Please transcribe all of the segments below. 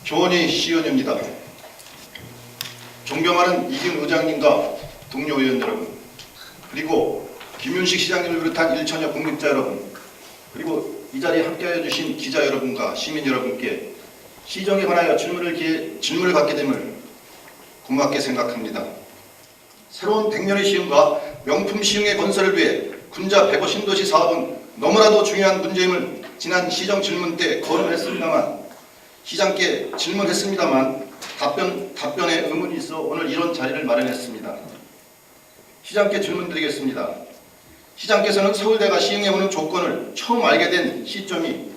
조원희 시의원입니다. 존경하는 이김 의장님과 동료 의원 여러분, 그리고 김윤식 시장님을 비롯한 일천여 공직자 여러분, 그리고 이 자리에 함께해 주신 기자 여러분과 시민 여러분께 시정에 관하여 질문을 받게 됨을 고맙게 생각합니다. 새로운 100년의 시흥과 명품 시흥의 건설을 위해 군자 105 신도시 사업은 너무나도 중요한 문제임을 지난 시정 질문 때 거론했습니다만, 시장께 질문했습니다만 답변에 의문이 있어 오늘 이런 자리를 마련했습니다. 시장께 질문드리겠습니다. 시장께서는 서울대가 시흥에 오는 조건을 처음 알게 된 시점이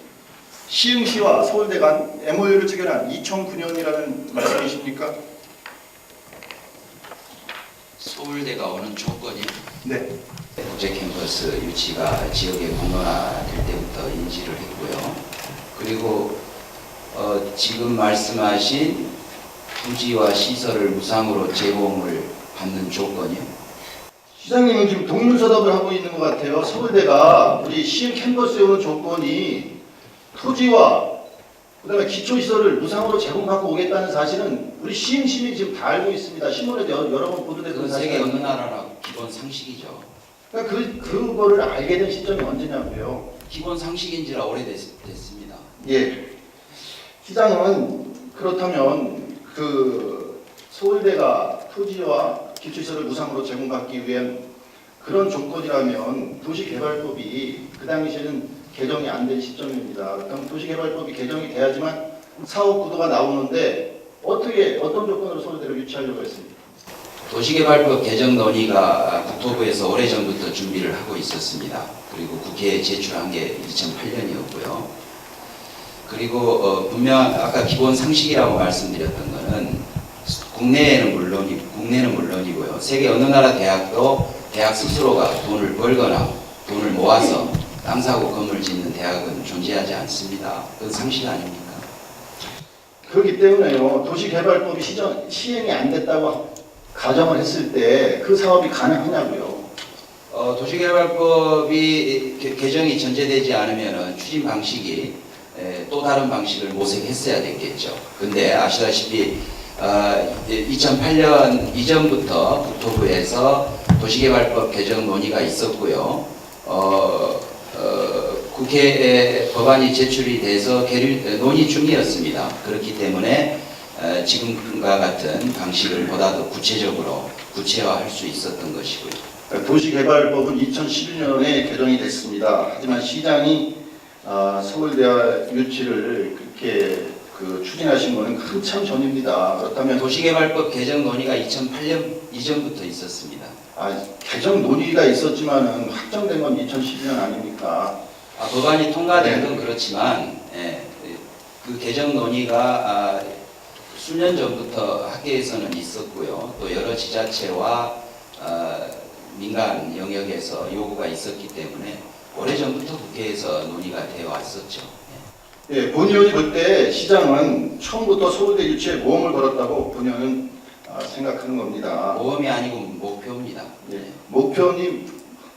시흥시와 서울대 간 MOU를 체결한 2009년이라는 말씀이십니까? 서울대가 오는 조건이 네. 국제 캠퍼스 유치가 지역에 공론화될 때부터 인지를 했고요. 그리고 지금 말씀하신 부지와 시설을 무상으로 제공을 받는 조건이요. 시장님은 지금 동문서답을 하고 있는 것 같아요. 서울대가 우리 시흥 캠퍼스에 오는 조건이 토지와 그다음에 기초시설을 무상으로 제공받고 오겠다는 사실은 우리 시흥 시민이 지금 다 알고 있습니다. 신문에도 여러 번 보도됐던 그건 세계 사실은. 어느 나라나 기본 상식이죠. 그러니까 그거를 알게 된 시점이 언제냐고요. 기본 상식인지라 오래됐습니다. 예. 시장은 그렇다면 그 서울대가 토지와 기초시설을 무상으로 제공받기 위한 그런 조건이라면 도시개발법이 그 당시에는 개정이 안 된 시점입니다. 그럼 도시개발법이 개정이 돼야지만 사업 구도가 나오는데 어떤 조건으로 서울대를 유치하려고 했습니까? 도시개발법 개정 논의가 국토부에서 오래전부터 준비를 하고 있었습니다. 그리고 국회에 제출한 게 2008년이었고요. 그리고 분명 아까 기본 상식이라고 말씀드렸던 거는 국내는 물론이고요. 세계 어느 나라 대학도 대학 스스로가 돈을 벌거나 돈을 모아서 땅 사고 건물 짓는 대학은 존재하지 않습니다. 그건 상식 아닙니까? 그렇기 때문에요. 도시개발법이 시행이 안 됐다고 가정을 했을 때 그 사업이 가능하냐고요. 도시개발법이 개정이 전제되지 않으면 추진 방식이 또 다른 방식을 모색했어야 됐겠죠. 근데 아시다시피 2008년 이전부터 국토부에서 도시개발법 개정 논의가 있었고요. 국회에 법안이 제출이 돼서 논의 중이었습니다. 그렇기 때문에 지금과 같은 방식을 보다 더 구체화할 수 있었던 것이고요. 도시개발법은 2011년에 개정이 됐습니다. 하지만 시장이 서울대와 유치를 그렇게 추진하신 것은 한참 전입니다. 그렇다면 도시개발법 개정 논의가 2008년 이전부터 있었습니다. 개정 논의가 있었지만은 확정된 건 2012년 아닙니까? 법안이 통과된 건 그렇지만 그 개정 논의가 수년 전부터 학계에서는 있었고요. 또 여러 지자체와 민간 영역에서 요구가 있었기 때문에 오래전부터 국회에서 논의가 되어 왔었죠. 예, 본 의원이 볼 때 시장은 처음부터 서울대 유치에 모험을 걸었다고 본 의원은 생각하는 겁니다. 모험이 아니고 목표입니다. 예,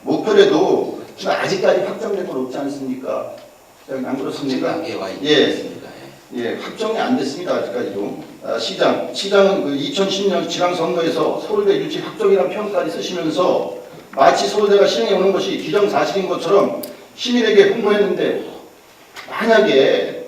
목표래도 지금 아직까지 확정된 건 없지 않습니까? 안 그렇습니까? 단계와 예. 있습니다. 예, 확정이 안 됐습니다. 아직까지도. 시장은 그 2010년 지방선거에서 서울대 유치 확정이라는 표현까지 쓰시면서 마치 서울대가 시행해 오는 것이 기정사실인 것처럼 시민에게 홍보했는데, 만약에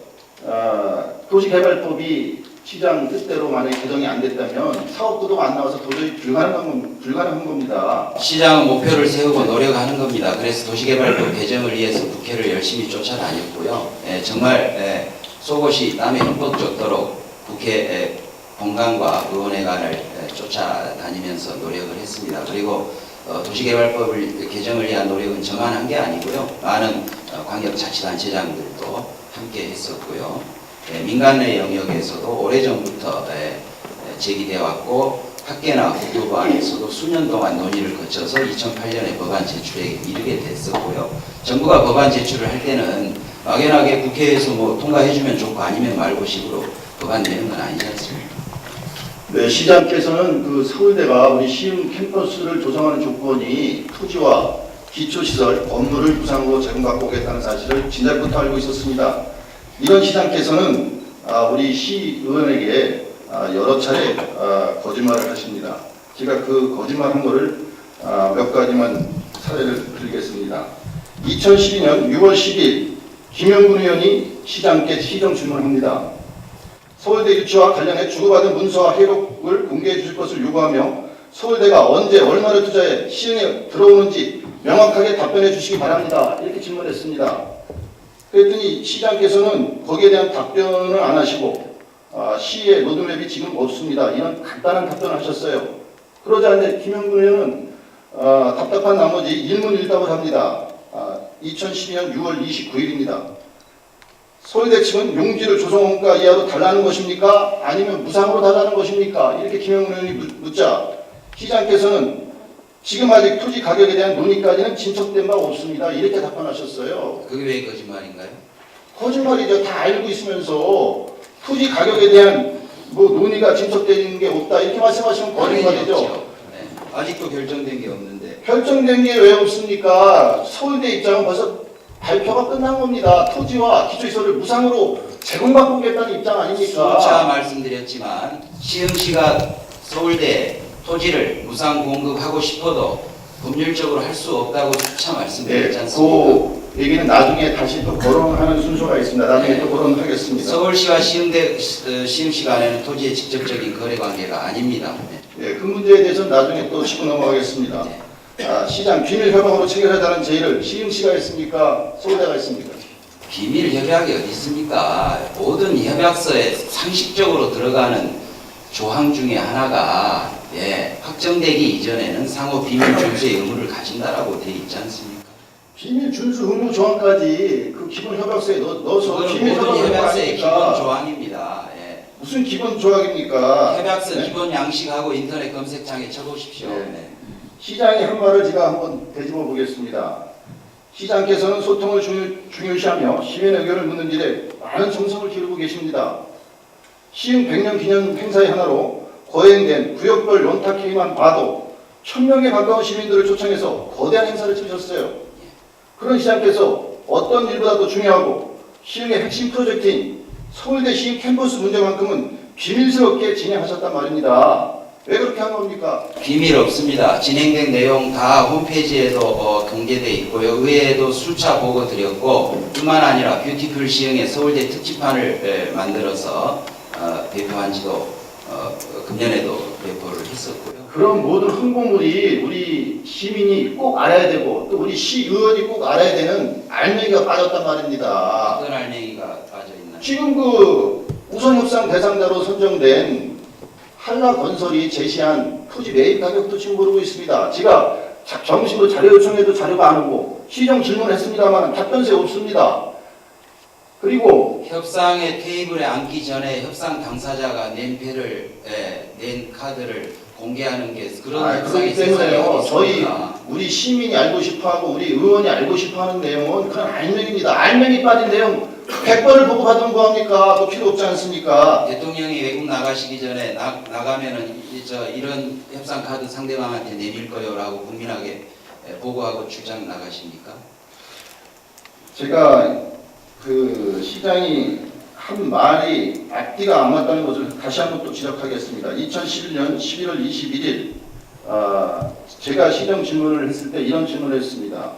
도시개발법이 시장 뜻대로 만약에 개정이 안 됐다면 사업구도가 안 나와서 도저히 불가능한 겁니다. 시장은 목표를 세우고 노력하는 겁니다. 그래서 도시개발법 개정을 위해서 국회를 열심히 쫓아다녔고요. 정말 속옷이 땀이 흠뻑 젖도록 국회 본관과 의원회관을 쫓아다니면서 노력을 했습니다. 그리고 도시개발법을 개정을 위한 노력은 저만 한 게 아니고요. 많은 광역자치단체장들도 함께 했었고요. 민간 내 영역에서도 오래전부터 제기되어 왔고 학계나 국토부 안에서도 수년 동안 논의를 거쳐서 2008년에 법안 제출에 이르게 됐었고요. 정부가 법안 제출을 할 때는 막연하게 국회에서 뭐 통과해주면 좋고 아니면 말고 식으로 법안 내는 건 아니지 않습니까? 네, 시장께서는 그 서울대가 우리 시흥 캠퍼스를 조성하는 조건이 토지와 기초시설, 업무를 무상으로 제공받고 오겠다는 사실을 지난부터 알고 있었습니다. 이런 시장께서는 우리 시의원에게 여러 차례 거짓말을 하십니다. 제가 그 거짓말한 거를 몇 가지만 사례를 드리겠습니다. 2012년 6월 10일 김영군 의원이 시장께 시정 질문합니다. 서울대 유치와 관련해 주고받은 문서와 회록을 공개해 주실 것을 요구하며 서울대가 언제 얼마를 투자해 시행에 들어오는지 명확하게 답변해 주시기 바랍니다. 이렇게 질문했습니다. 그랬더니 시장께서는 거기에 대한 답변을 안 하시고 시의 로드맵이 지금 없습니다. 이런 간단한 답변을 하셨어요. 그러자 이제 김영군 의원은 답답한 나머지 일문일답을 합니다. 2012년 6월 29일입니다. 서울대 측은 용지를 조성원가 이하로 달라는 것입니까? 아니면 무상으로 달라는 것입니까? 이렇게 김영군 의원이 묻자 시장께서는 지금 아직 토지 가격에 대한 논의까지는 진척된 바 없습니다. 이렇게 답변하셨어요. 그게 왜 거짓말인가요? 거짓말이죠. 다 알고 있으면서 토지 가격에 대한 논의가 진척되는 게 없다. 이렇게 말씀하시면 거짓말이죠. 네. 아직도 결정된 게 없는데. 결정된 게 왜 없습니까? 서울대 입장은 벌써 발표가 끝난 겁니다. 토지와 기초시설을 무상으로 제공받겠다는 입장 아닙니까? 수차 말씀드렸지만 시흥시가 서울대 토지를 무상 공급하고 싶어도 법률적으로 할 수 없다고 수차 말씀드렸지 않습니까? 그 얘기는 나중에 다시 또 거론하는 순서가 있습니다. 나중에 네. 또 거론하겠습니다. 서울시와 시흥시 간에는 토지의 직접적인 거래 관계가 아닙니다. 네, 그 문제에 대해서는 나중에 또 짚고 넘어가겠습니다. 네. 시장 비밀 협약으로 체결하자는 제의를 시흥시가 했습니까? 서울대가 했습니까? 비밀 협약이 어디 있습니까? 모든 협약서에 상식적으로 들어가는 조항 중에 하나가 확정되기 이전에는 상호 비밀 준수의 의무를 가진다라고 되어 있지 않습니까? 비밀 준수 의무 조항까지 그 기본 협약서에 넣어서 그건 비밀 모든 협약을 협약서의 기본 아닙니까? 조항입니다. 무슨 기본 조항입니까? 협약서 네? 기본 양식하고 인터넷 검색창에 쳐보십시오. 네. 네. 시장의 한 말을 제가 한번 되짚어 보겠습니다. 시장께서는 소통을 중요시하며 시민 의견을 묻는 일에 많은 정성을 기울이고 계십니다. 시흥 100년 기념 행사의 하나로 거행된 구역별 원탁회의만 봐도 1000명에 가까운 시민들을 초청해서 거대한 행사를 치르셨어요. 그런 시장께서 어떤 일보다도 중요하고 시흥의 핵심 프로젝트인 서울대 시흥 캠퍼스 문제만큼은 비밀스럽게 진행하셨단 말입니다. 왜 그렇게 한 겁니까? 비밀 없습니다. 진행된 내용 다 홈페이지에도 공개되어 있고요. 의회에도 수차 보고 드렸고 뿐만 아니라 뷰티풀 시흥의 서울대 특집판을 만들어서 배포한 지도 금년에도 배포를 했었고요. 그런 모든 홍보물이 우리 시민이 꼭 알아야 되고 또 우리 시의원이 꼭 알아야 되는 알맹이가 빠졌단 말입니다. 어떤 알맹이가 빠져있나요? 지금 그 우선협상 대상자로 선정된 한라건설이 제시한 토지 매입 가격도 지금 모르고 있습니다. 제가 정식으로 자료 요청해도 자료가 안 오고 시정 질문했습니다만 답변세 없습니다. 그리고 협상의 테이블에 앉기 전에 협상 당사자가 낸 카드를 공개하는 게 그런 협상의 그렇기 때문에요. 세상이 저희 있습니까? 우리 시민이 알고 싶어하고 우리 의원이 알고 싶어하는 내용은 그런 알맹이입니다. 알맹이 빠진 내용 100번을 보고 받으면 뭐합니까? 그거 필요 없지 않습니까? 대통령이 외국 나가시기 전에 나가면은 이런 협상 카드 상대방한테 내밀 거요라고 국민에게 보고하고 출장 나가십니까? 제가 그 시장이 한 말이 앞뒤가 안 맞다는 것을 다시 한번 또 지적하겠습니다. 2011년 11월 21일 제가 시정 질문을 했을 때 이런 질문을 했습니다.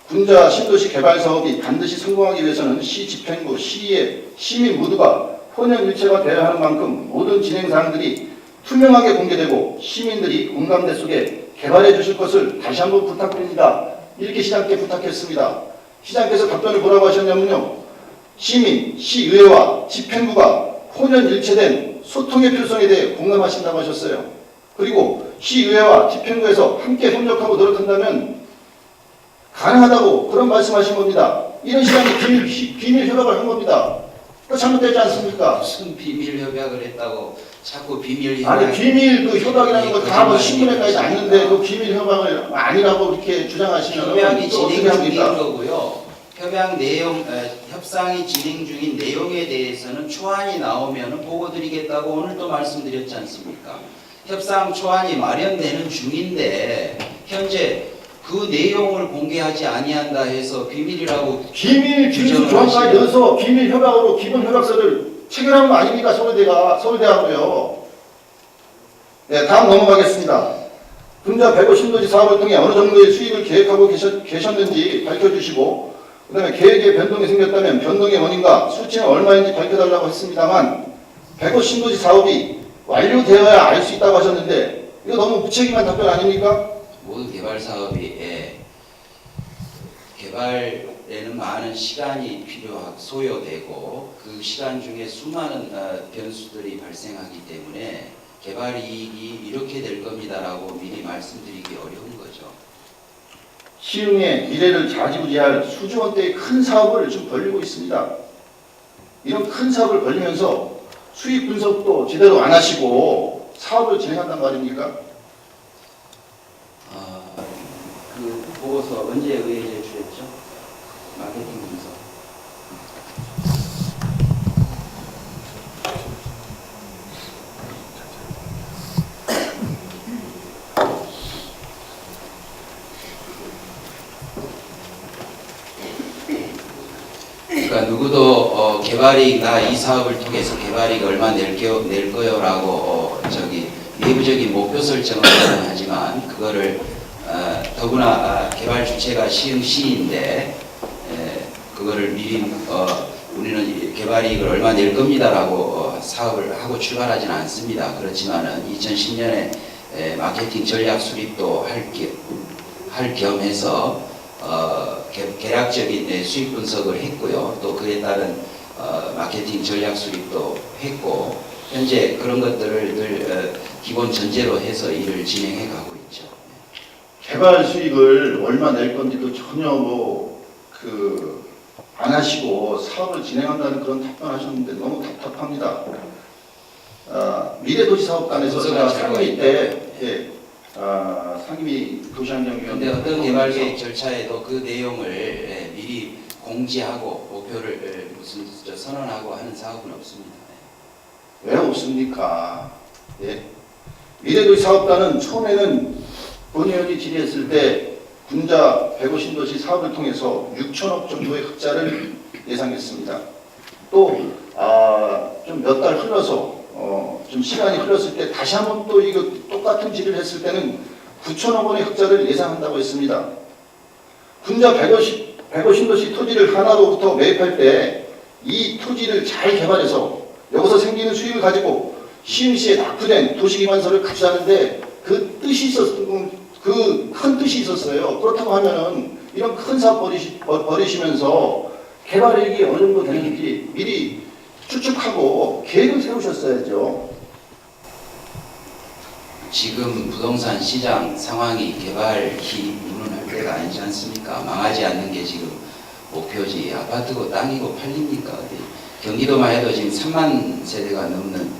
군자 신도시 개발 사업이 반드시 성공하기 위해서는 시 집행부, 시의 시민 모두가 혼연일체가 되어야 하는 만큼 모든 진행 사항들이 투명하게 공개되고 시민들이 공감대 속에 개발해 주실 것을 다시 한번 부탁드립니다. 이렇게 시장께 부탁했습니다. 시장께서 답변을 뭐라고 하셨냐면요. 시민, 시의회와 집행부가 혼연일체된 소통의 필요성에 대해 공감하신다고 하셨어요. 그리고 시의회와 집행부에서 함께 협력하고 노력한다면 가능하다고 그런 말씀하신 겁니다. 이런 시장이 비밀 협약을 한 겁니다. 그 잘못되지 않습니까? 무슨 비밀 협약을 했다고 자꾸 비밀 협약 아니 비밀 그 협약이라는 거 다 뭐 신문에까지 났는데 그 비밀 협약을 아니라고 이렇게 주장하시면 협약이 또 어떻게 진행 중인 합니까? 거고요. 협약 내용, 협상이 진행 중인 내용에 대해서는 초안이 나오면 보고 드리겠다고 오늘 또 말씀드렸지 않습니까? 협상 초안이 마련되는 중인데 현재 그 내용을 공개하지 아니한다 해서 비밀이라고 비밀 준수 규정을 조항까지 하시면 넣어서 비밀 협약으로 기본 협약서를 체결한 거 아닙니까? 서울대하고요. 네, 다음 넘어가겠습니다. 분자 150노지 사업을 통해 어느 정도의 수익을 계획하고 계셨는지 밝혀주시고, 그 다음에 계획에 변동이 생겼다면 변동의 원인과 수치는 얼마인지 밝혀달라고 했습니다만 150노지 사업이 완료되어야 알 수 있다고 하셨는데 이거 너무 무책임한 답변 아닙니까? 모든 개발 사업이 개발에는 많은 시간이 소요되고 그 시간 중에 수많은 변수들이 발생하기 때문에 개발 이익이 이렇게 될 겁니다라고 미리 말씀드리기 어려운 거죠. 시흥의 미래를 좌지우지할 수조 원대의 큰 사업을 좀 벌리고 있습니다. 이런 큰 사업을 벌리면서 수익 분석도 제대로 안 하시고 사업을 진행한단 말입니까? 그 보고서 언제 의회 제출했죠? 마케팅 분석. 그러니까 누구도 개발이익 나 이 사업을 통해서 개발이익 얼마 낼 거요라고 내부적인 목표 설정을 하지만 그거를 더구나 개발 주체가 시흥시인데 그거를 미리 우리는 개발이익을 얼마 낼 겁니다라고 사업을 하고 출발하지는 않습니다. 그렇지만은 2010년에 마케팅 전략 수립도 할 겸해서 계략적인 수익 분석을 했고요. 또 그에 따른 마케팅 전략 수립도 했고 현재 그런 것들을 늘 기본 전제로 해서 일을 진행해 가고 있죠. 개발 수익을 얼마 낼 건지도 전혀 안 하시고 사업을 진행한다는 그런 답변하셨는데 너무 답답합니다. 미래도시사업단에서 제가 상임위 때 상임위 도시환경위원회 그런데 어떤 개발 계획 절차에도 그 내용을 미리 공지하고 목표를 선언하고 하는 사업은 없습니다. 왜 없습니까? 예. 미래도시사업단은 처음에는 본 의원이 질의했을 때 분자 150도시 사업을 통해서 6천억 정도의 흑자를 예상했습니다. 또 좀 몇 달 흘러서 좀 시간이 흘렀을 때 다시 한번 또 이거 똑같은 질의를 했을 때는 9천억 원의 흑자를 예상한다고 했습니다. 분자 150도시 토지를 하나로부터 매입할 때 이 토지를 잘 개발해서 여기서 생기는 수익을 가지고 시흥시에 낙후된 도시기반서를 가져가는데 그 큰 뜻이 있었어요. 그렇다고 하면은 이런 큰 사업 벌이시면서 개발이익이 어느 정도 되는지 미리 추측하고 계획을 세우셨어야죠. 지금 부동산 시장 상황이 개발이 무능할 때가 아니지 않습니까? 망하지 않는 게 지금 목표지. 아파트고 땅이고 팔립니까? 어디? 경기도만 해도 지금 3만 세대가 넘는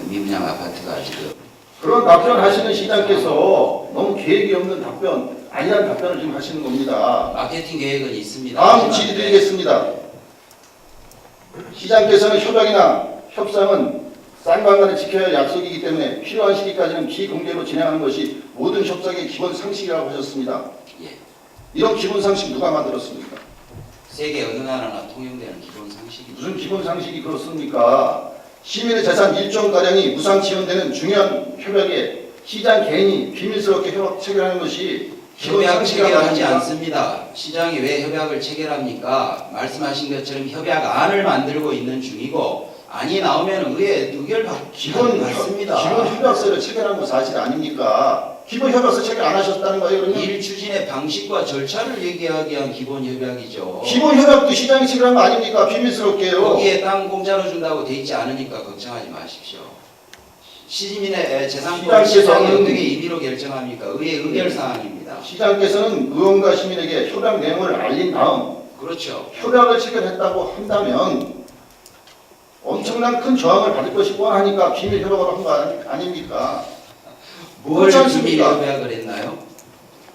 미분양 아파트가 지금. 그런 답변하시는 시장께서 너무 계획이 없는 답변, 아니라는 답변을 지금 하시는 겁니다. 마케팅 계획은 있습니다. 다음 질의 드리겠습니다. 시장께서는 협약이나 협상은 쌍방간을 지켜야 할 약속이기 때문에 필요한 시기까지는 비공개로 진행하는 것이 모든 협상의 기본 상식이라고 하셨습니다. 예. 이런 기본 상식 누가 만들었습니까? 세계 어느 나라나 통용되는 기본 상식입니다. 무슨 기본 상식이 그렇습니까? 시민의 재산 일정가량이 무상 지원되는 중요한 협약에 시장 개인이 비밀스럽게 협약 체결하는 것이 기본 협약 상식이라고 체결하지 합니다. 않습니다. 시장이 왜 협약을 체결합니까? 말씀하신 것처럼 협약안을 만들고 있는 중이고 안이 나오면 의결 받습니다. 기본 협약서를 체결한 거 사실 아닙니까? 기본 협약서 체결 안 하셨다는 거예요, 그러면? 일 추진의 방식과 절차를 얘기하기 위한 기본 협약이죠. 기본 협약도 시장이 체결한 거 아닙니까? 비밀스럽게요. 거기에 땅 공짜로 준다고 돼 있지 않으니까 걱정하지 마십시오. 시민의 재산권을 시장이 어떻게 임의로 결정합니까? 의회 의결 사항입니다. 시장께서는 의원과 시민에게 협약 내용을 알린 다음 그렇죠. 협약을 체결했다고 한다면 엄청난 큰 저항을 받을 것이 뻔하니까 비밀 협약으로 한 거 아닙니까? 뭘 그렇지 비밀 않습니까? 협약을 했나요?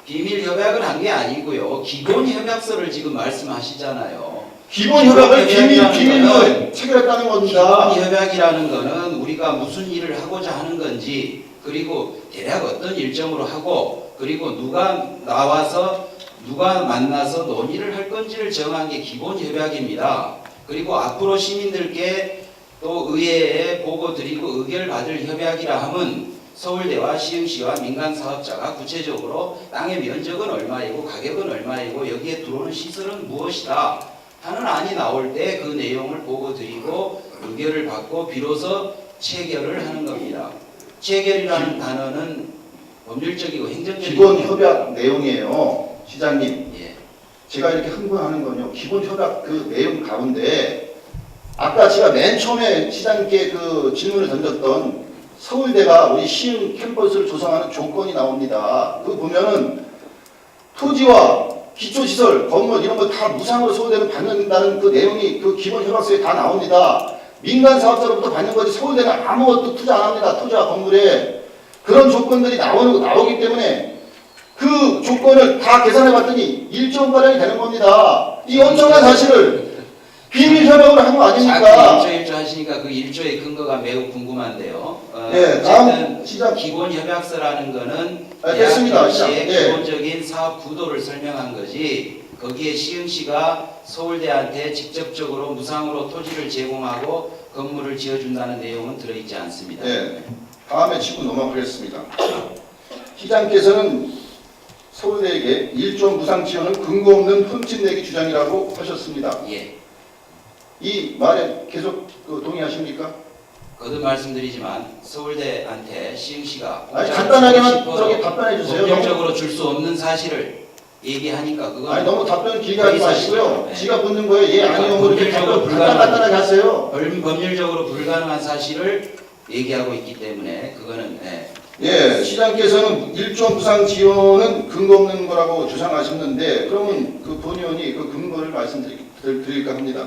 비밀 협약을 한 게 아니고요. 기본 협약서를 지금 말씀하시잖아요. 기본 협약을 협약이라는 비밀로 거는 체결했다는 겁니다. 기본 협약이라는 거는 우리가 무슨 일을 하고자 하는 건지 그리고 대략 어떤 일정으로 하고 그리고 누가 나와서 누가 만나서 논의를 할 건지를 정한 게 기본 협약입니다. 그리고 앞으로 시민들께 또 의회에 보고 드리고 의결 받을 협약이라 하면 서울대와 시흥시와 민간 사업자가 구체적으로 땅의 면적은 얼마이고 가격은 얼마이고 여기에 들어오는 시설은 무엇이다 하는 안이 나올 때 그 내용을 보고 드리고 의결을 받고 비로소 체결을 하는 겁니다. 체결이라는 단어는 법률적이고 행정적인 기본 협약 내용이에요. 시장님. 예. 제가 이렇게 흥분하는 건요. 기본 협약 그 내용 가운데 아까 제가 맨 처음에 시장님께 그 질문을 던졌던 서울대가 우리 시흥 캠퍼스를 조성하는 조건이 나옵니다. 그 보면은 토지와 기초시설, 건물 이런 거 다 무상으로 서울대는 받는다는 그 내용이 그 기본 협약서에 다 나옵니다. 민간 사업자로부터 받는 거지 서울대는 아무것도 투자 안 합니다. 토지와 건물에 그런 조건들이 나오기 때문에 그 조건을 다 계산해 봤더니 1조가량이 되는 겁니다. 이 엄청난 사실을 비밀 협약으로 한 거 아닙니까? 자꾸 1조 하시니까 그 1조의 근거가 매우 궁금한데요. 네, 다음 시작. 기본 협약서라는 거는 됐습니다. 대학교시의 네. 기본적인 사업 구도를 설명한 거지 거기에 시흥시가 서울대한테 직접적으로 무상으로 토지를 제공하고 건물을 지어준다는 내용은 들어있지 않습니다. 네, 다음에 치고 넘어가겠습니다. 시장께서는 서울대에게 1조 무상 지원은 근거 없는 흠집내기 주장이라고 하셨습니다. 예. 이 말에 계속 동의하십니까? 거듭 말씀드리지만 서울대한테 시흥시가 아니 간단하게만 저기 답변해 주세요. 법률적으로 줄 수 없는 사실을 얘기하니까 그건 아니 너무 답변 길게 하지 마시고요. 네. 지가 묻는 거에 예 아니요 이렇게 법률적으로 답변 간단하게 하세요. 법률적으로 불가능한 사실을 얘기하고 있기 때문에 그거는 예, 시장께서는 1조 무상 지원은 근거 없는 거라고 주장하셨는데 그러면 그 본 의원이 그 근거를 말씀드릴까 합니다.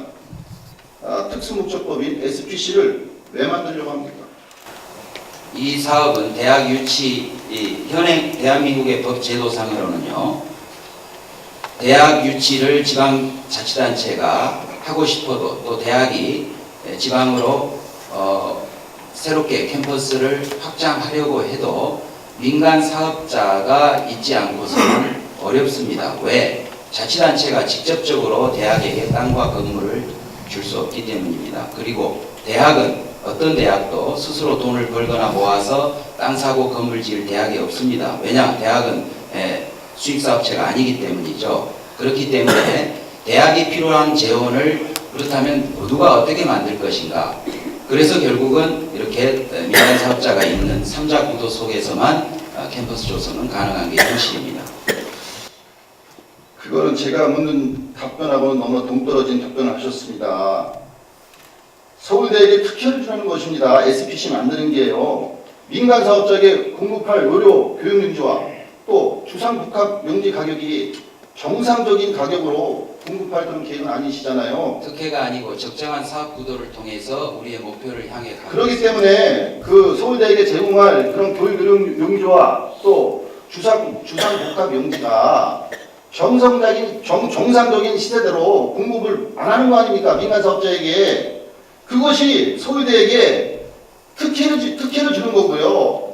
특수목적법인 SPC를 왜 만들려고 합니까? 이 사업은 대학 유치 현행 대한민국의 법 제도상으로는요. 대학 유치를 지방자치단체가 하고 싶어도 또 대학이 지방으로 새롭게 캠퍼스를 확장하려고 해도 민간 사업자가 있지 않고서는 어렵습니다. 왜? 자치단체가 직접적으로 대학에게 땅과 건물을 줄 수 없기 때문입니다. 그리고 대학은 어떤 대학도 스스로 돈을 벌거나 모아서 땅 사고 건물 지을 대학이 없습니다. 왜냐? 대학은 수익사업체가 아니기 때문이죠. 그렇기 때문에 대학이 필요한 재원을 그렇다면 누가 어떻게 만들 것인가? 그래서 결국은 이렇게 민간 사업자가 있는 3자 구도 속에서만 캠퍼스 조성은 가능한 게 현실입니다. 그거는 제가 묻는 답변하고는 너무나 동떨어진 답변을 하셨습니다. 서울대에게 특혜를 주는 것입니다. SPC 만드는 게요. 민간 사업자에게 공급할 의료 교육 용지와 또 주상복합 용지 가격이 정상적인 가격으로 공급할 그런 계획은 아니시잖아요. 특혜가 아니고 적정한 사업 구도를 통해서 우리의 목표를 향해 가고 그렇기 때문에 그 서울대에게 제공할 그런 교육 의료 용지와 또 주상복합 용지가 정상적인 시세대로 공급을 안 하는 거 아닙니까? 민간 사업자에게. 그것이 서울대에게 특혜를 주는 거고요.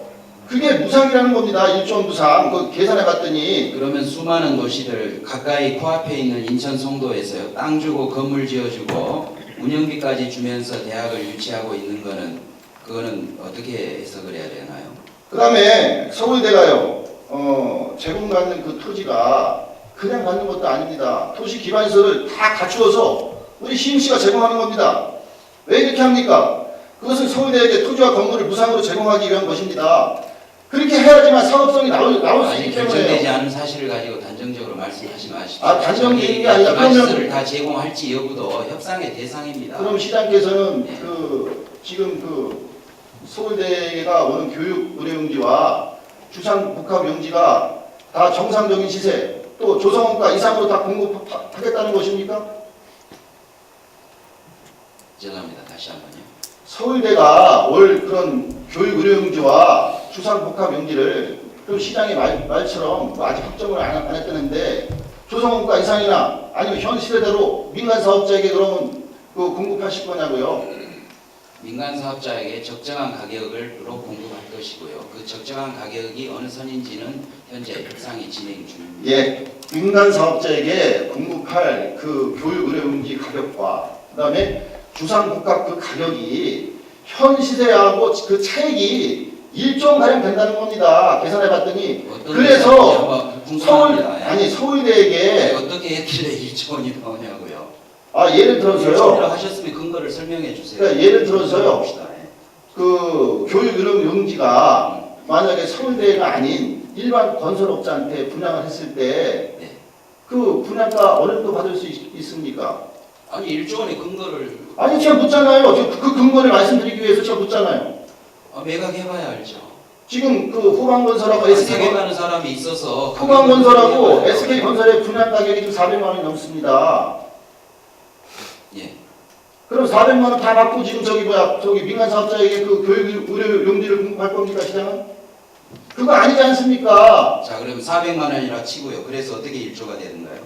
그게 무상이라는 겁니다. 1조 무상. 그 계산해 봤더니. 그러면 수많은 도시들 가까이 코앞에 있는 인천 송도에서요. 땅 주고 건물 지어주고 운영비까지 주면서 대학을 유치하고 있는 거는 그거는 어떻게 해석을 해야 되나요? 그 다음에 서울대가요. 제공받는 그 토지가 그냥 받는 것도 아닙니다. 도시 기반시설을 다 갖추어서 우리 시흥시가 제공하는 겁니다. 왜 이렇게 합니까? 그것은 서울대에게 토지와 건물을 무상으로 제공하기 위한 것입니다. 그렇게 해야지만 사업성이 나올 수 있기 결정되지 때문에. 않은 사실을 가지고 단정적으로 말씀하시 마십시오. 단정적인 게 아니라 기반시설을 다 제공할지 여부도 협상의 대상입니다. 그럼 시장께서는 네. 지금 서울대가 오는 교육 의료용지와 주상복합용지가 다 정상적인 시세 또 조성원가 이상으로 다 공급하겠다는 것입니까? 죄송합니다. 다시 한번요. 서울대가 올 그런 교육 의료용지와 주상복합용지를 좀 시장의 말처럼 아직 확정을 안 했다는데 조성원가 이상이나 아니면 현 시대대로 민간 사업자에게 그러면 공급하실 거냐고요? 민간 사업자에게 적정한 가격으로 공급할 것이고요. 그 적정한 가격이 어느 선인지는 현재 협상이 진행 중입니다. 예, 민간 사업자에게 공급할 그 교육 의료용지 가격과 그다음에 주상복합 그 가격이 현 시세하고 그 차익이 1조 가량 된다는 겁니다. 계산해 봤더니 어떤 그래서 궁금합니다. 예. 아니 서울대에게 어떻게 했길래 1조 원이 나오냐고요. 예를 1조를 들어서요. 하셨으면 근거를 설명해 주세요. 그러니까 예를 들어서요. 봅시다. 예. 그 교육 의료용지가 만약에 서울대가 아닌 일반 건설업자한테 분양을 했을 때 네. 그 분양가 어느 정도 받을 수 있습니까? 아니 1조 원의 근거를 아니 제가 묻잖아요. 지금 그 근거를 말씀드리기 위해서 제가 묻잖아요. 매각해봐야 알죠. 지금 그 호방건설하고 매각하는 사람이 있어서 호방건설하고 가격을 SK건설의 분양 가격이 지금 400만 원이 넘습니다. 예. 그럼 400만 원 다 받고 지금 저기 민간 사업자에게 그 교육 의료 용지를 공급할 겁니까 시장은? 그거 아니지 않습니까? 자 그럼 400만 원이라 치고요. 그래서 어떻게 1조가 되는가요?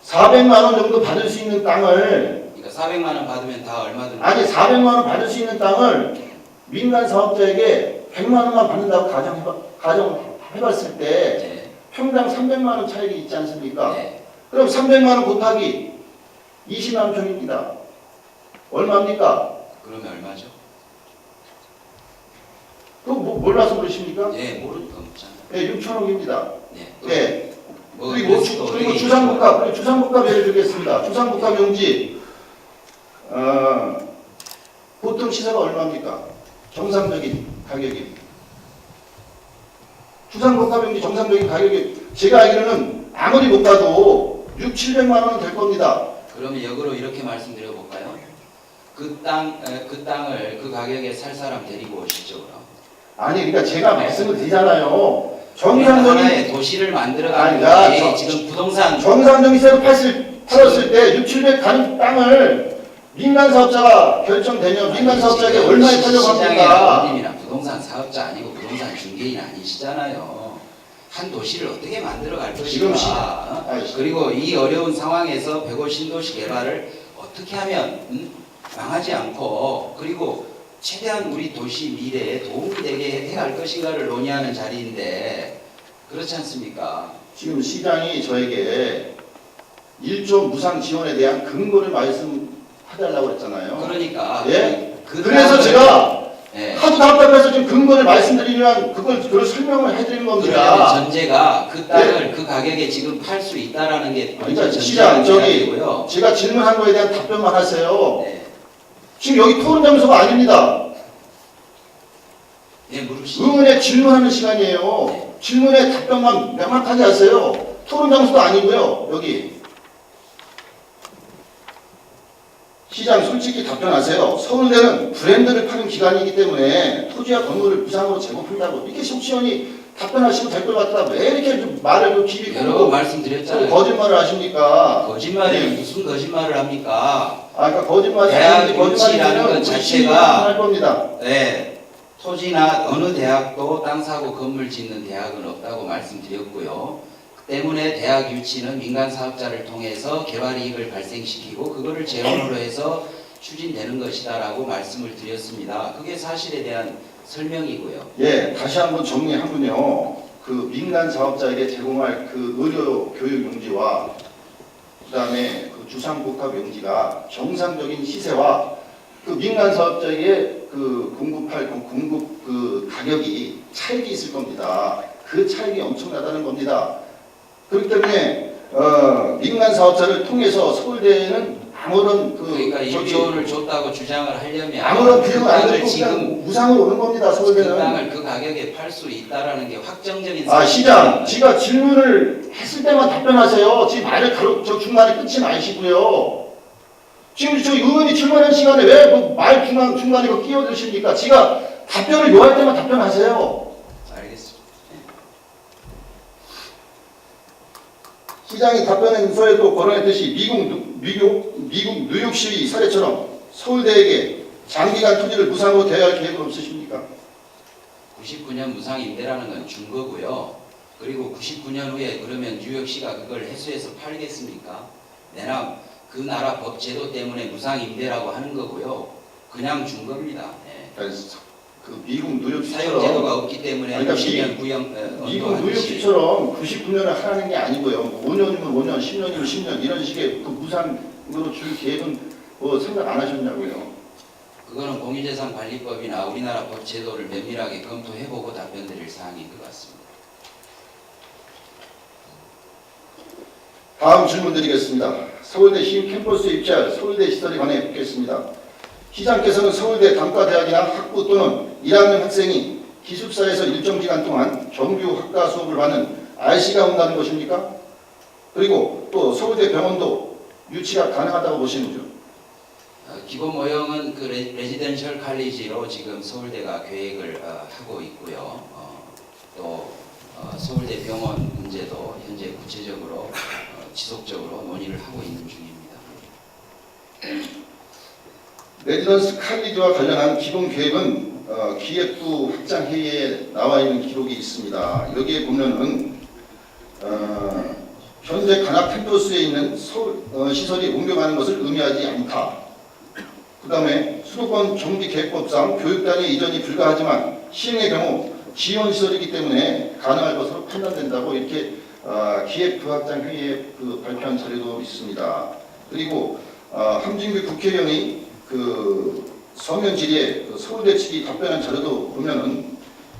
400만 원 정도 받을 수 있는 땅을 그러니까 400만 원 받으면 다 얼마든 아니 400만 원 받을 수 있는 땅을 민간 사업자에게 100만 원만 받는다고 가정해봤을 때 네. 평당 300만 원 차익이 있지 않습니까? 네. 그럼 300만 원 곱하기 20만 평입니다. 얼마입니까? 그러면 얼마죠? 그거 몰라서 그러십니까? 예, 모르니까 묻잖아요. 네, 6천억입니다. 네. 네. 뭐 그리고 그래서 어떻게 1조가 주상복합, 주상복합 예를 들겠습니다. 주상복합 용지 보통 시세가 얼마입니까? 정상적인 가격이. 주상복합 용지 정상적인 가격이 제가 알기로는 아무리 못 가도 6, 700만 원은 될 겁니다. 그러면 역으로 이렇게 말씀드려 볼까요? 그 땅을 그 가격에 살 사람 데리고 오시죠 그럼. 아니 그러니까 제가 말씀을 드리잖아요. 하나의 정상적인 도시를 만들어 아니, 가는 나 게 지금 부동산 정상적인 세로 팔았을 때 6, 700 가는 땅을 민간 사업자가 결정되면 민간 사업자에게 얼마에 팔려고 시장의 합니까? 아버님이나 부동산 사업자 아니고 부동산 중개인 아니시잖아요. 한 도시를 어떻게 만들어 갈 지금 것인가. 그리고 이 어려운 상황에서 150신도시 개발을 어떻게 하면 망하지 않고 그리고 최대한 우리 도시 미래에 도움이 되게 해갈 것인가를 논의하는 자리인데 그렇지 않습니까? 지금 시장이 저에게 1조 무상 지원에 대한 근거를 말씀해달라고 했잖아요. 그러니까 예? 그 그래서 땅을- 제가 예. 하도 답답해서 지금 근거를 말씀드리면 그걸 설명을 해드리는 그러면 겁니다. 전제가 그 땅을 그 가격에 지금 팔 수 있다라는 게 먼저 그러니까 시장 저기 전제고요. 제가 질문한 거에 대한 답변만 하세요. 네. 지금 여기 토론 장소가 아닙니다. 네, 물으시죠. 의원의 질문하는 시간이에요. 네. 질문에 답변만 명확하게 하세요. 토론 장소도 아니고요. 여기 시장 솔직히 답변하세요. 서울대는 브랜드를 파는 기관이기 때문에 토지와 건물을 무상으로 제공한다고 이렇게 속시원히 답변하시면 될 것 같다. 왜 이렇게 좀 말을 비비고 여러 번 또 말씀드렸잖아요. 거짓말을 하십니까? 거짓말이 네. 무슨 거짓말을 합니까? 그러니까 거짓말이 대학 아닌데 유치라는 것 자체가 할 겁니다. 네. 토지나 어느 대학도 땅 사고 건물 짓는 대학은 없다고 말씀드렸고요. 때문에 대학 유치는 민간 사업자를 통해서 개발 이익을 발생시키고 그거를 재원으로 해서 추진되는 것이다라고 말씀을 드렸습니다. 그게 사실에 대한 설명이고요. 예, 다시 한번 정리하면요. 그 민간 사업자에게 제공할 그 의료 교육 용지와 그다음에 그 주상복합 용지가 정상적인 시세와 그 민간 사업자에게 그 공급할 그 공급 그 가격이 차익이 있을 겁니다. 그 차익이 엄청나다는 겁니다. 그렇기 때문에 민간 사업자를 통해서 서울대는 아무런 그러니까 1조 원을 줬다고 주장을 하려면 아무런 그 비용 안 땅을 들고 지금 그냥 무상으로 오는 겁니다. 그 서울대는. 땅을 그 가격에 팔 수 있다라는 게 확정적인 시장, 지가 질문을 했을 때만 답변하세요. 지금 말을 저 중간에 끊지 마시고요. 지금 저 의원이 질문하는 시간에 왜 그 말 중간에 그 끼어드십니까? 지가 답변을 요할 때만 답변하세요. 알겠습니다. 시장이 답변문서에도 거론했듯이 미국 뉴욕시 사례처럼 서울대에게 장기간 토지를 무상으로 대여할 계획은 없으십니까? 99년 무상 임대라는 건 준 거고요. 그리고 99년 후에 그러면 뉴욕시가 그걸 해소해서 팔겠습니까? 내나 그 나라 법 제도 때문에 무상 임대라고 하는 거고요. 그냥 준 겁니다. 예. 그 미국 뉴욕시처럼 사용 제도가 없기 때문에 그러니까 60년 구형 미국 언도하듯이 뉴욕시처럼 99년을 하라는 게 아니고요. 5년이면 5년, 10년이면 10년 이런 식의 그 무상으로 줄 계획은 뭐 생각 안 하셨냐고요. 그거는 공유재산관리법이나 우리나라 법 제도를 면밀하게 검토해보고 답변드릴 사항인 것 같습니다. 다음 질문 드리겠습니다. 서울대 시임 캠퍼스에 입지할 서울대 시설에 관해 묻겠습니다. 시장께서는 서울대 단과대학이나 학부 또는 1학년 학생이 기숙사에서 일정 기간 동안 정규 학과 수업을 받는 RC가 온다는 것입니까? 그리고 또 서울대 병원도 유치가 가능하다고 보시는지요? 기본 모형은 그 레지던셜 칼리지로 지금 서울대가 계획을 하고 있고요. 또 서울대 병원 문제도 현재 구체적으로 지속적으로 논의를 하고 있는 중입니다. 레지던스 칼리지와 관련한 기본 계획은 기획부 확장 회의에 나와 있는 기록이 있습니다. 여기에 보면은 현재 관악 캠퍼스에 있는 시설이 옮겨가는 것을 의미하지 않다. 그 다음에 수도권 정비계획법상 교육단위 이전이 불가하지만 시행의 경우 지원시설이기 때문에 가능할 것으로 판단된다고 이렇게 기획부 확장 회의에 발표한 자료도 있습니다. 그리고 함진규 국회의원이 그 서면 질의에 서울대 측이 답변한 자료도 보면은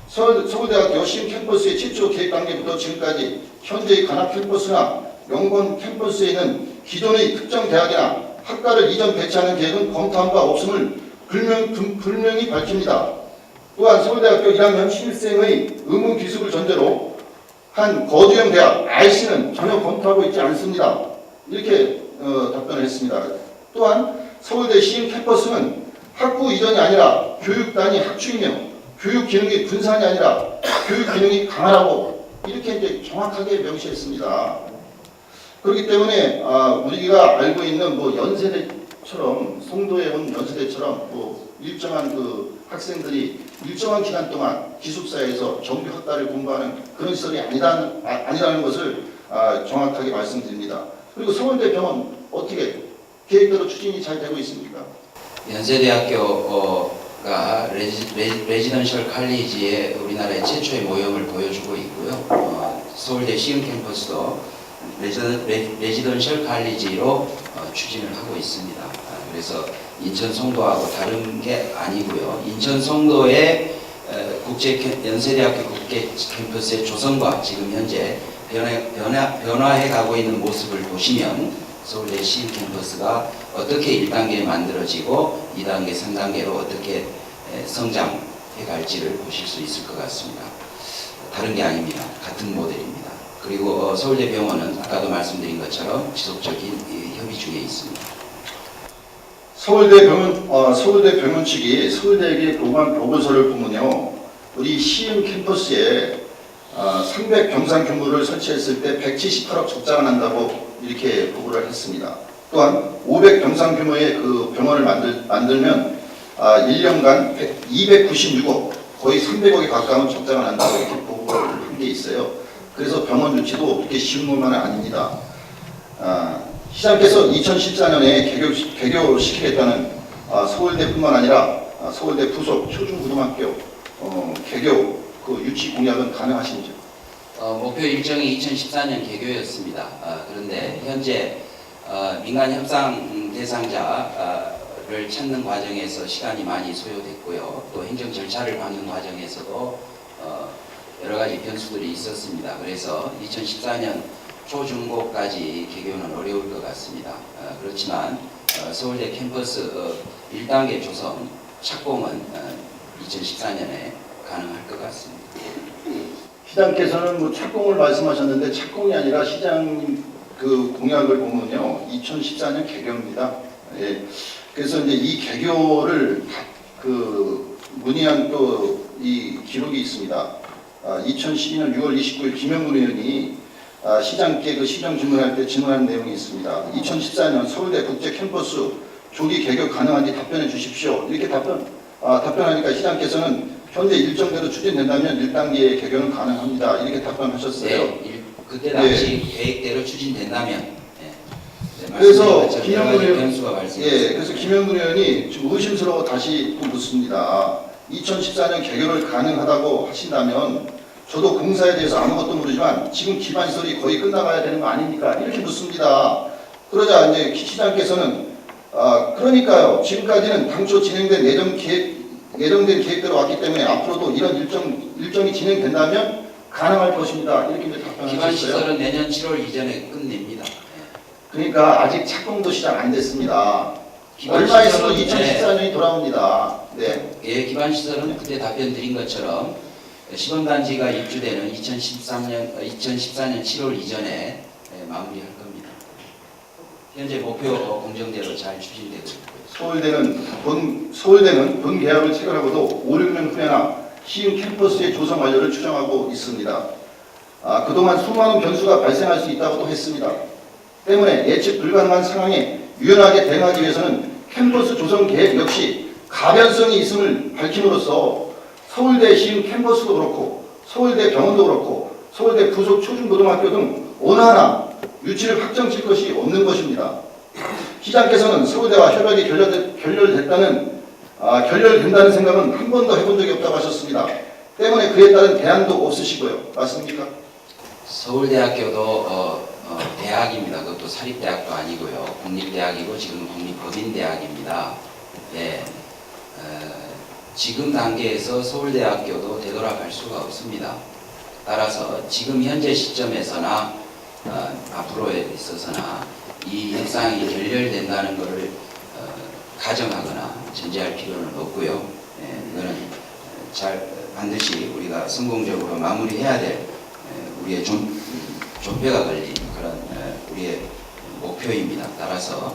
서울대학교 시임 캠퍼스의 최초 계획 단계부터 지금까지 현재의 관악 캠퍼스나 영권 캠퍼스에 있는 기존의 특정 대학이나 학과를 이전 배치하는 계획은 검토한 바 없음을 분명히 밝힙니다. 또한 서울대학교 1학년 신입생의 의무 기숙을 전제로 한 거주형 대학 RC는 전혀 검토하고 있지 않습니다. 이렇게 답변을 했습니다. 또한 서울대 시임 캠퍼스는 학부 이전이 아니라 교육단위 확충이며 교육 기능이 분산이 아니라 교육 기능이 강하라고 이렇게 이제 정확하게 명시했습니다. 그렇기 때문에 우리가 알고 있는 뭐 연세대처럼 송도에 온 연세대처럼 뭐 일정한 그 학생들이 일정한 기간 동안 기숙사에서 정규 학과를 공부하는 그런 시설이 아니라는 것을 정확하게 말씀드립니다. 그리고 서울대 병원 어떻게 계획대로 추진이 잘 되고 있습니까? 연세대학교가 레지던셜 칼리지의 우리나라의 최초의 모형을 보여주고 있고요. 서울대 시임 캠퍼스도 레지던셜 칼리지로 추진을 하고 있습니다. 그래서 인천 송도하고 다른 게 아니고요. 인천 송도의 연세대학교 국제 캠퍼스의 조성과 지금 현재 변화해 가고 있는 모습을 보시면 서울대 시임 캠퍼스가 어떻게 1단계에 만들어지고 2단계, 3단계로 어떻게 성장해 갈지를 보실 수 있을 것 같습니다. 다른 게 아닙니다. 같은 모델입니다. 그리고 서울대 병원은 아까도 말씀드린 것처럼 지속적인 협의 중에 있습니다. 서울대 병원 측이 서울대에게 보고한 보고서를 보면요, 우리 시임 캠퍼스에 300 병상 규모를 설치했을 때 178억 적자가 난다고 이렇게 보고를 했습니다. 또한 500 병상 규모의 그 병원을 만들면 1년간 296억, 거의 300억에 가까운 적자가 난다고 이렇게 보고를 한 게 있어요. 그래서 병원 유치도 그렇게 쉬운 것만은 아닙니다. 시장께서 2014년에 개교시키겠다는 서울대뿐만 아니라 서울대 부속 초중고등학교 개교 그 유치 공약은 가능하신지요? 목표 일정이 2014년 개교였습니다. 그런데 현재 민간 협상 대상자를 찾는 과정에서 시간이 많이 소요됐고요. 또 행정 절차를 밟는 과정에서도 여러 가지 변수들이 있었습니다. 그래서 2014년 초중고까지 개교는 어려울 것 같습니다. 그렇지만 서울대 캠퍼스 1단계 조성 착공은 2014년에 가능할 것 같습니다. 시장께서는 뭐 착공을 말씀하셨는데 착공이 아니라 시장님 그 공약을 보면요, 2014년 개교입니다. 예. 그래서 이제 이 개교를 그 문의한 또 이 기록이 있습니다. 2012년 6월 29일 김영근 의원이 시장께 그 시정 질문할 때 질문한 내용이 있습니다. 2014년 서울대 국제 캠퍼스 조기 개교 가능한지 답변해 주십시오. 이렇게 답변하니까 시장께서는 현재 일정대로 추진된다면 1단계 개교는 가능합니다. 이렇게 답변하셨어요. 네, 그때 당시 계획대로 추진된다면 그래서 말씀드린 것처럼 여러 가지 김영근 변수가 발생했습니다. 예, 그래서 김영근 의원이 좀 의심스러워 다시 또 묻습니다. 2014년 개교를 가능하다고 하신다면 저도 공사에 대해서 아무것도 모르지만 지금 기반시설이 거의 끝나가야 되는 거 아닙니까? 이렇게 묻습니다. 그러자 이제 시장께서는 그러니까요. 지금까지는 당초 진행된 예정된 계획대로 왔기 때문에 앞으로도 이런 일정이 진행된다면 가능할 것입니다. 이렇게 이제 기반 답변하셨어요. 시설은 내년 7월 이전에 끝냅니다. 그러니까 아직 착공도 시작 안 됐습니다. 기반 얼마 있어도 시설은 2014년이 돌아옵니다. 네. 예, 기반 시설은 그때 답변 드린 것처럼 시범단지가 입주되는 2014년 7월 이전에 마무리할 겁니다. 현재 목표 공정대로 잘 추진되고 있고요. 서울대는 본 계약을 체결하고도 5, 6년 후에나 시흥 캠퍼스의 조성 완료를 추정하고 있습니다. 그동안 수많은 변수가 발생할 수 있다고도 했습니다. 때문에 예측 불가능한 상황에 유연하게 대응하기 위해서는 캠퍼스 조성 계획 역시 가변성이 있음을 밝힘으로써 서울대 시흥 캠퍼스도 그렇고 서울대 병원도 그렇고 서울대 부속 초중고등학교 등 어느 하나 유치를 확정질 것이 없는 것입니다. 시장께서는 서울대와 협약이 결렬된다는 생각은 한 번도 해본 적이 없다고 하셨습니다. 때문에 그에 따른 대안도 없으시고요. 맞습니까? 서울대학교도 대학입니다. 그것도 사립대학도 아니고요. 국립대학이고 지금 국립법인대학입니다. 예, 지금 단계에서 서울대학교도 되돌아갈 수가 없습니다. 따라서 지금 현재 시점에서나 앞으로에 있어서나 이 협상이 결렬된다는 것을 가정하거나 전제할 필요는 없고요. 예, 이거는 반드시 우리가 성공적으로 마무리해야 될 우리의 존폐가 걸린 그런 우리의 목표입니다. 따라서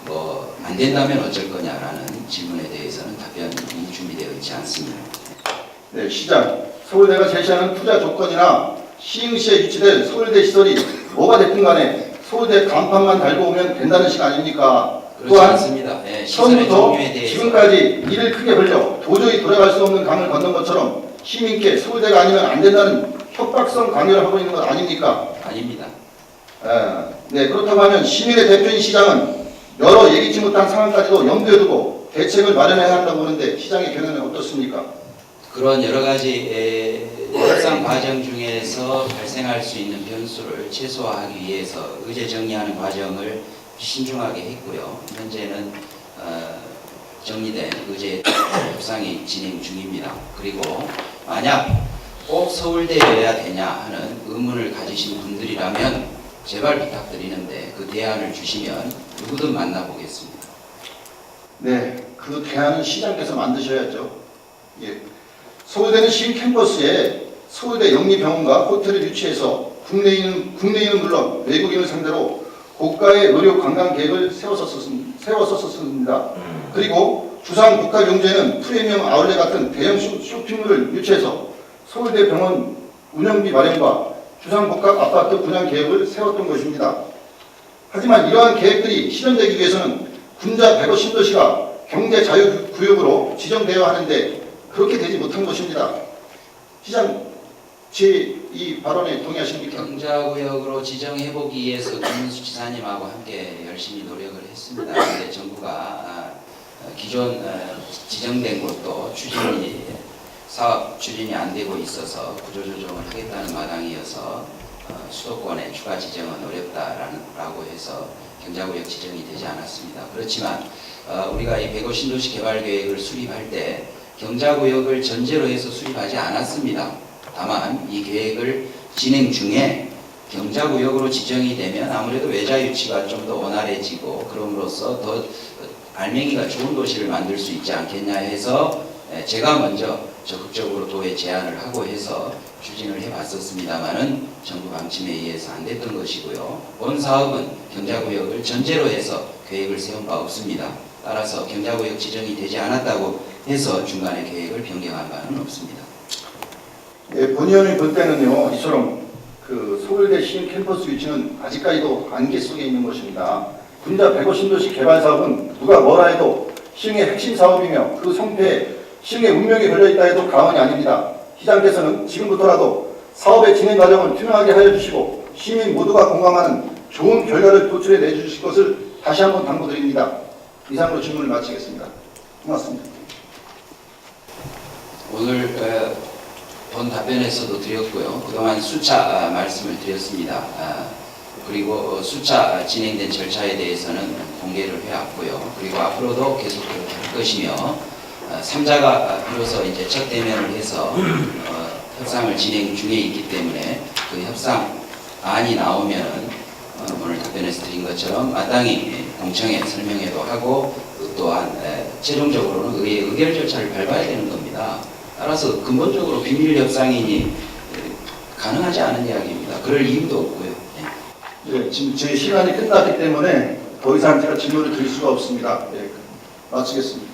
뭐 안 된다면 어쩔 거냐라는 질문에 대해서는 답변이 준비되어 있지 않습니다. 네, 시장. 서울대가 제시하는 투자 조건이나 시흥시에 유치될 서울대 시설이 뭐가 됐든 간에 서울대 간판만 달고 오면 된다는 식 아닙니까? 그렇지 않습니다. 네, 시설의 처음부터 종류에 대해서 지금까지 일을 크게 벌려 도저히 돌아갈 수 없는 강을 건넌 것처럼 시민께 서울대가 아니면 안 된다는 협박성 강요를 하고 있는 것 아닙니까? 아닙니다. 네, 그렇다고 하면 시민의 대표인 시장은 여러 예기치 못한 상황까지도 염두에 두고 대책을 마련해야 한다고 보는데 시장의 견해는 어떻습니까? 그런 여러 가지 협상 과정 중에서 발생할 수 있는 변수를 최소화하기 위해서 의제 정리하는 과정을 신중하게 했고요. 현재는 정리된 의제 협상이 진행 중입니다. 그리고 만약 꼭 서울대여야 되냐 하는 의문을 가지신 분들이라면 제발 부탁드리는데 그 대안을 주시면 누구든 만나보겠습니다. 네, 그 대안은 시장께서 만드셔야죠. 예. 서울대는 시흥 캠퍼스에 서울대 영리병원과 호텔을 유치해서 국내인은 물론 외국인을 상대로 고가의 의료 관광 계획을 세웠었습니다. 그리고 주상 국가경제는 프리미엄 아울렛 같은 대형 쇼핑몰을 유치해서 서울대 병원 운영비 마련과 주상복합 아파트 분양 계획을 세웠던 것입니다. 하지만 이러한 계획들이 실현되기 위해서는 군자 105 신도시가 경제 자유구역으로 지정되어야 하는데 그렇게 되지 못한 것입니다. 시장, 제 이 발언에 동의하십니까? 경자구역으로 지정해보기 위해서 김문수 지사님하고 함께 열심히 노력을 했습니다. 그런데 정부가 기존 지정된 곳도 사업 추진이 안 되고 있어서 구조조정을 하겠다는 마당이어서 수도권의 추가 지정은 어렵다라고 해서 경자구역 지정이 되지 않았습니다. 그렇지만 우리가 이 105 신도시 개발 계획을 수립할 때 경자구역을 전제로 해서 수립하지 않았습니다. 다만 이 계획을 진행 중에 경자구역으로 지정이 되면 아무래도 외자 유치가 좀 더 원활해지고 그럼으로써 더 알맹이가 좋은 도시를 만들 수 있지 않겠냐 해서 제가 먼저 적극적으로 도에 제안을 하고 해서 추진을 해봤었습니다만은 정부 방침에 의해서 안 됐던 것이고요. 본 사업은 경자구역을 전제로 해서 계획을 세운 바 없습니다. 따라서 경자구역 지정이 되지 않았다고 해서 중간에 계획을 변경한 바는 없습니다. 예, 본 의원이 볼 때는요, 이처럼 그 서울대 시흥 캠퍼스 유치는 아직까지도 안개 속에 있는 것입니다. 군자 105 신도시 개발 사업은 누가 뭐라 해도 시흥의 핵심 사업이며 그 성패에 시흥의 운명이 걸려있다 해도 과언이 아닙니다. 시장께서는 지금부터라도 사업의 진행 과정을 투명하게 하여 주시고 시민 모두가 공감하는 좋은 결과를 도출해 내주실 것을 다시 한번 당부드립니다. 이상으로 질문을 마치겠습니다. 고맙습니다. 오늘 본 답변에서도 드렸고요. 그동안 수차 말씀을 드렸습니다. 그리고 수차 진행된 절차에 대해서는 공개를 해왔고요. 그리고 앞으로도 계속 그렇게 할 것이며 3자가 비로소 이제 첫 대면을 해서 협상을 진행 중에 있기 때문에 그 협상안이 나오면은 오늘 답변에서 드린 것처럼 마땅히 공청회 설명회도 하고 또한 최종적으로는 의결 절차를 밟아야 되는 겁니다. 따라서 근본적으로 비밀 협상이니 가능하지 않은 이야기입니다. 그럴 이유도 없고요. 네, 지금 제 시간이 끝났기 때문에 더 이상 제가 질문을 드릴 수가 없습니다. 네, 마치겠습니다.